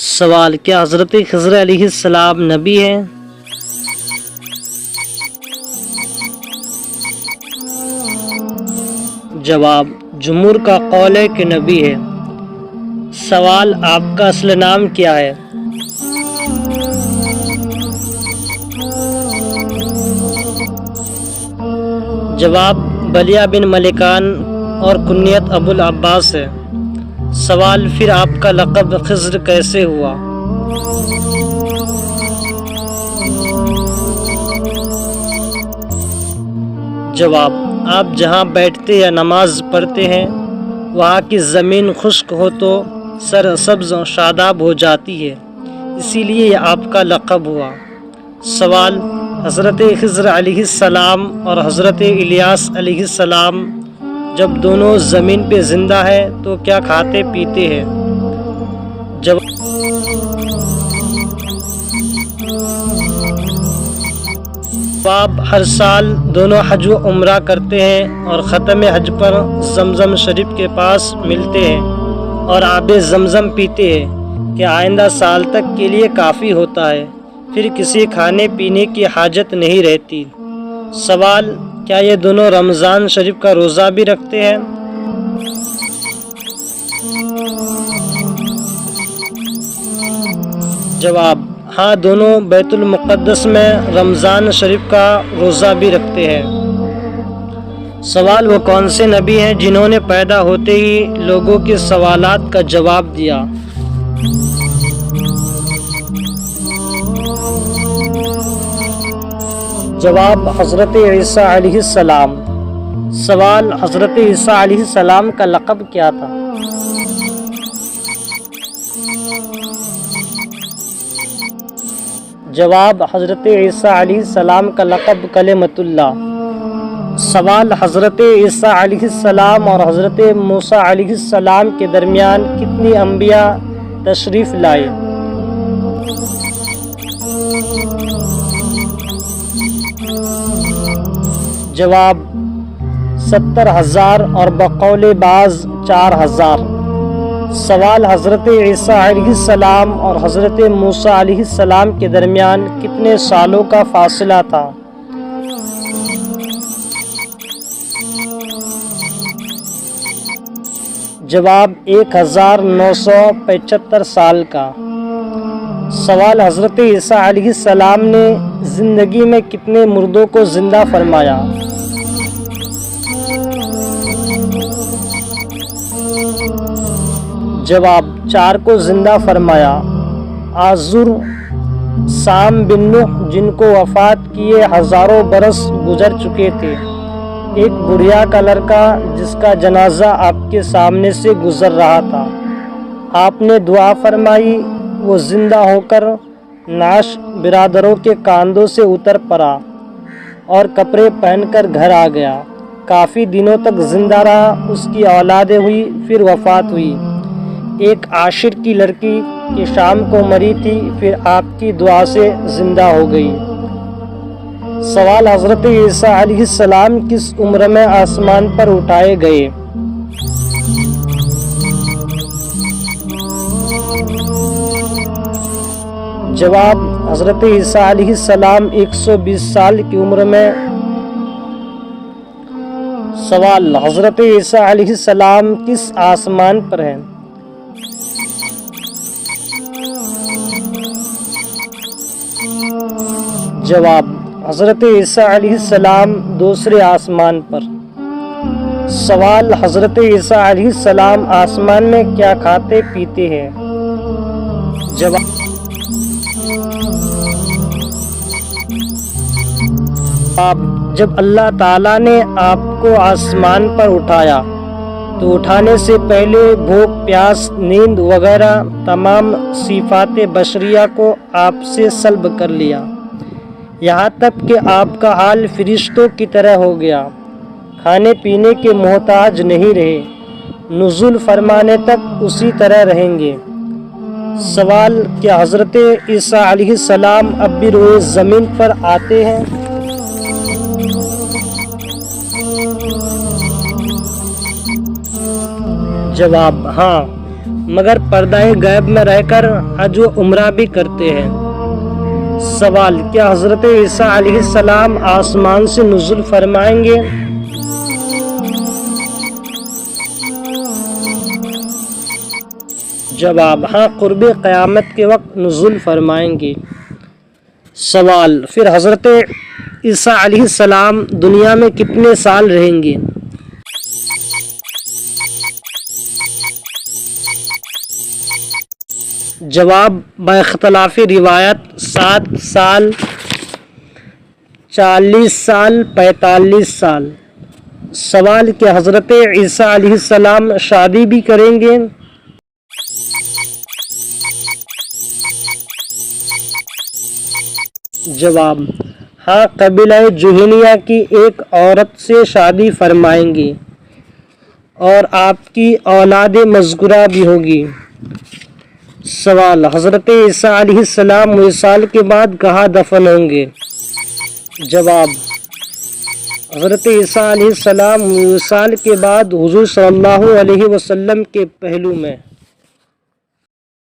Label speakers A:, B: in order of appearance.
A: سوال: کیا حضرت خضر علیہ السلام نبی ہیں؟ جواب: جمہور کا قول ہے کہ نبی ہے۔ سوال: آپ کا اصل نام کیا ہے؟ جواب: بلیہ بن ملکان اور کنیت ابو العباس ہے۔ سوال: پھر آپ کا لقب خضر کیسے ہوا؟ جواب: آپ جہاں بیٹھتے یا نماز پڑھتے ہیں وہاں کی زمین خشک ہو تو سرسبز و شاداب ہو جاتی ہے، اسی لیے یہ آپ کا لقب ہوا۔ سوال: حضرت خضر علیہ السلام اور حضرت الیاس علیہ السلام جب دونوں زمین پہ زندہ ہے تو کیا کھاتے پیتے ہیں؟ جواب: ہر سال دونوں حج و عمرہ کرتے ہیں اور ختم حج پر زمزم شریف کے پاس ملتے ہیں اور آب زمزم پیتے ہیں کہ آئندہ سال تک کے لیے کافی ہوتا ہے، پھر کسی کھانے پینے کی حاجت نہیں رہتی۔ سوال: کیا یہ دونوں رمضان شریف کا روزہ بھی رکھتے ہیں؟ جواب: ہاں، دونوں بیت المقدس میں رمضان شریف کا روزہ بھی رکھتے ہیں۔ سوال: وہ کون سے نبی ہیں جنہوں نے پیدا ہوتے ہی لوگوں کے سوالات کا جواب دیا؟ جواب: حضرت عیسیٰ علیہ السلام۔ سوال: حضرت عیسیٰ علیہ السلام کا لقب کیا تھا؟ جواب: حضرت عیسیٰ علیہ السلام کا لقب کلمۃ اللہ۔ سوال: حضرت عیسیٰ علیہ السلام اور حضرت موسیٰ علیہ السلام کے درمیان کتنی انبیاء تشریف لائے؟ جواب: 70,000 اور بقول بعض 4,000۔ سوال: حضرت عیسیٰ علیہ السلام اور حضرت موسیٰ علیہ السلام کے درمیان کتنے سالوں کا فاصلہ تھا؟ جواب: 1975 سال کا۔ سوال: حضرت عیسیٰ علیہ السلام نے زندگی میں کتنے مردوں کو زندہ فرمایا؟ جواب: 4 کو زندہ فرمایا۔ آزر، سام بن نوح جن کو وفات کیے ہزاروں برس گزر چکے تھے، ایک بڑھیا کا لڑکا جس کا جنازہ آپ کے سامنے سے گزر رہا تھا، آپ نے دعا فرمائی، وہ زندہ ہو کر نعش برادروں کے کاندھوں سے اتر پڑا اور کپڑے پہن کر گھر آ گیا، کافی دنوں تک زندہ رہا، اس کی اولادیں ہوئی، پھر وفات ہوئی۔ ایک عاشر کی لڑکی کہ شام کو مری تھی، پھر آپ کی دعا سے زندہ ہو گئی۔ سوال: حضرت عیسیٰ علیہ السلام کس عمر میں آسمان پر اٹھائے گئے؟ جواب: حضرت عیسیٰ علیہ السلام 120 سال کی عمر میں۔ سوال: حضرت عیسیٰ علیہ السلام کس آسمان پر ہیں؟ جواب: حضرت عیسیٰ علیہ السلام دوسرے آسمان پر۔ سوال: حضرت عیسیٰ علیہ السلام آسمان میں کیا کھاتے پیتے ہیں؟ جواب: جب اللہ تعالیٰ نے آپ کو آسمان پر اٹھایا تو اٹھانے سے پہلے بھوک، پیاس، نیند وغیرہ تمام صفات بشریہ کو آپ سے سلب کر لیا، یہاں تک کہ آپ کا حال فرشتوں کی طرح ہو گیا، کھانے پینے کے محتاج نہیں رہے، نزول فرمانے تک اسی طرح رہیں گے۔ سوال: کیا حضرت عیسیٰ علیہ السلام اب بھی روئے زمین پر آتے ہیں؟ جواب: ہاں، مگر پردہ غیب میں رہ کر حج و عمرہ بھی کرتے ہیں۔ سوال: کیا حضرت عیسیٰ علیہ السلام آسمان سے نزول فرمائیں گے؟ جواب: ہاں، قرب قیامت کے وقت نزول فرمائیں گے۔ سوال: پھر حضرت عیسیٰ علیہ السلام دنیا میں کتنے سال رہیں گے؟ جواب: باختلاف روایت 7 سال، 40 سال، 45 سال۔ سوال: کیا حضرت عیسیٰ علیہ السلام شادی بھی کریں گے؟ جواب: ہاں، قبیلہ جوہینیہ کی ایک عورت سے شادی فرمائیں گے اور آپ کی اولاد مذکورہ بھی ہوگی۔ سوال: حضرت عیسیٰ علیہ السلام وصال کے بعد کہاں دفن ہوں گے؟ جواب: حضرت عیسیٰ علیہ السلام وصال کے بعد حضور صلی اللہ علیہ وسلم کے پہلو میں۔